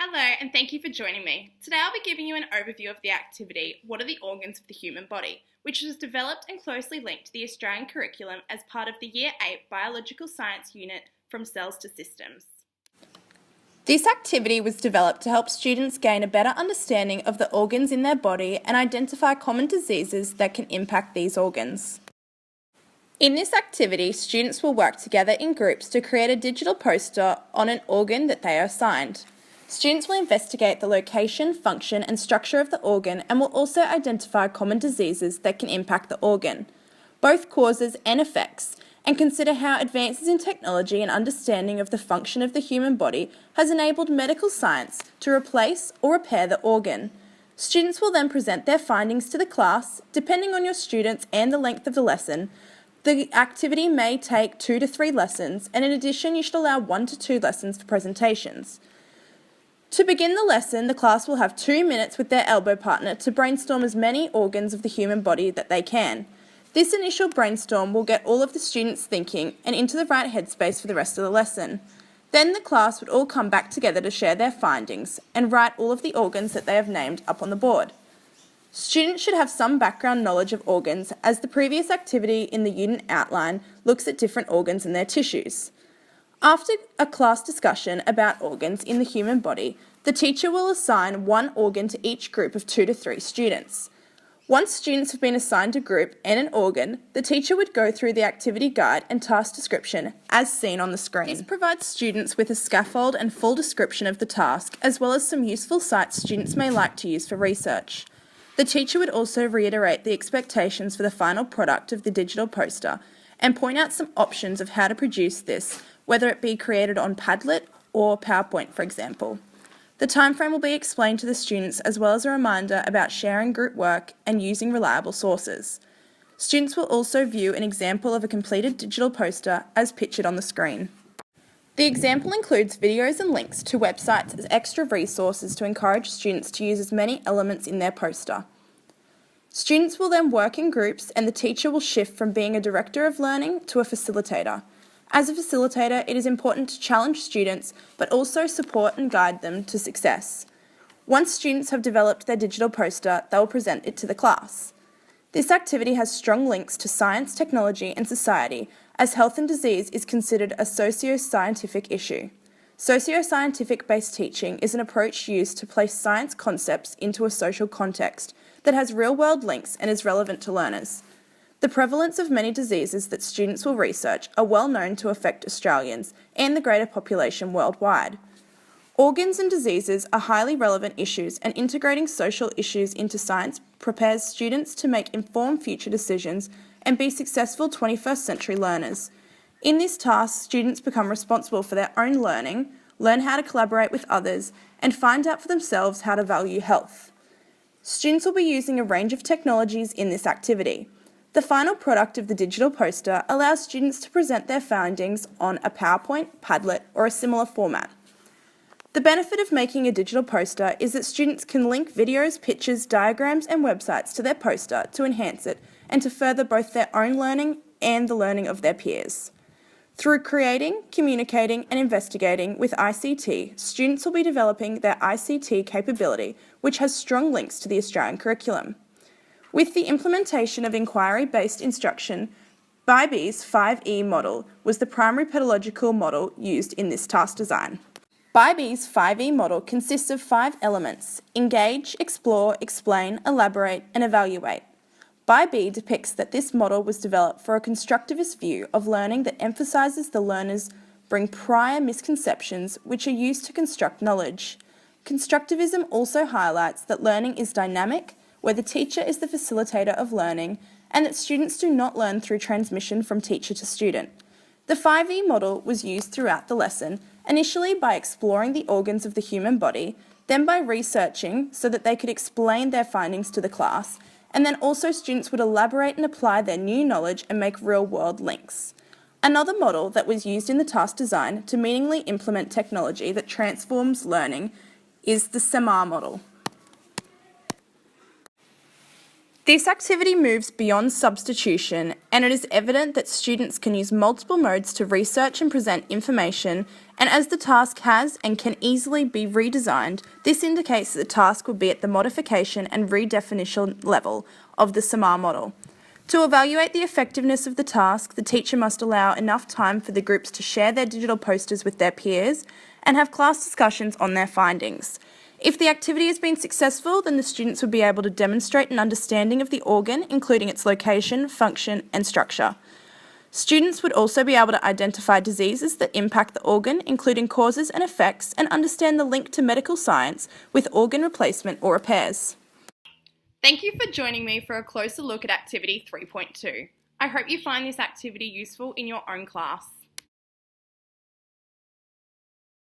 Hello and thank you for joining me. Today I'll be giving you an overview of the activity, What are the Organs of the Human Body?, which was developed and closely linked to the Australian curriculum as part of the Year 8 Biological Science unit From Cells to Systems. This activity was developed to help students gain a better understanding of the organs in their body and identify common diseases that can impact these organs. In this activity, students will work together in groups to create a digital poster on an organ that they are assigned. Students will investigate the location, function and structure of the organ and will also identify common diseases that can impact the organ, both causes and effects, and consider how advances in technology and understanding of the function of the human body has enabled medical science to replace or repair the organ. Students will then present their findings to the class. Depending on your students and the length of the lesson, the activity may take 2 to 3 lessons, and in addition you should allow 1 to 2 lessons for presentations. To begin the lesson, the class will have 2 minutes with their elbow partner to brainstorm as many organs of the human body that they can. This initial brainstorm will get all of the students thinking and into the right headspace for the rest of the lesson. Then the class would all come back together to share their findings and write all of the organs that they have named up on the board. Students should have some background knowledge of organs, as the previous activity in the unit outline looks at different organs and their tissues. After a class discussion about organs in the human body, the teacher will assign one organ to each group of 2 to 3 students. Once students have been assigned a group and an organ, the teacher would go through the activity guide and task description as seen on the screen. This provides students with a scaffold and full description of the task, as well as some useful sites students may like to use for research. The teacher would also reiterate the expectations for the final product of the digital poster and point out some options of how to produce this, whether it be created on Padlet or PowerPoint, for example. The timeframe will be explained to the students, as well as a reminder about sharing group work and using reliable sources. Students will also view an example of a completed digital poster as pictured on the screen. The example includes videos and links to websites as extra resources to encourage students to use as many elements in their poster. Students will then work in groups, and the teacher will shift from being a director of learning to a facilitator. As a facilitator, it is important to challenge students, but also support and guide them to success. Once students have developed their digital poster, they will present it to the class. This activity has strong links to science, technology and society, as health and disease is considered a socio-scientific issue. Socio-scientific-based teaching is an approach used to place science concepts into a social context that has real-world links and is relevant to learners. The prevalence of many diseases that students will research are well known to affect Australians and the greater population worldwide. Organs and diseases are highly relevant issues, and integrating social issues into science prepares students to make informed future decisions and be successful 21st century learners. In this task, students become responsible for their own learning, learn how to collaborate with others, and find out for themselves how to value health. Students will be using a range of technologies in this activity. The final product of the digital poster allows students to present their findings on a PowerPoint, Padlet, or a similar format. The benefit of making a digital poster is that students can link videos, pictures, diagrams, and websites to their poster to enhance it and to further both their own learning and the learning of their peers. Through creating, communicating, and investigating with ICT, students will be developing their ICT capability, which has strong links to the Australian curriculum. With the implementation of inquiry-based instruction, Bybee's 5E model was the primary pedagogical model used in this task design. Bybee's 5E model consists of 5 elements: engage, explore, explain, elaborate, and evaluate. Bybee depicts that this model was developed for a constructivist view of learning that emphasises the learners bring prior misconceptions which are used to construct knowledge. Constructivism also highlights that learning is dynamic, where the teacher is the facilitator of learning, and that students do not learn through transmission from teacher to student. The 5E model was used throughout the lesson, initially by exploring the organs of the human body, then by researching so that they could explain their findings to the class, and then also students would elaborate and apply their new knowledge and make real-world links. Another model that was used in the task design to meaningfully implement technology that transforms learning is the SEMAR model. This activity moves beyond substitution, and it is evident that students can use multiple modes to research and present information And as the task has and can easily be redesigned, this indicates that the task will be at the modification and redefinition level of the SAMAR model. To evaluate the effectiveness of the task, the teacher must allow enough time for the groups to share their digital posters with their peers and have class discussions on their findings. If the activity has been successful, then the students will be able to demonstrate an understanding of the organ, including its location, function, and structure. Students would also be able to identify diseases that impact the organ, including causes and effects, and understand the link to medical science with organ replacement or repairs. Thank you for joining me for a closer look at Activity 3.2. I hope you find this activity useful in your own class.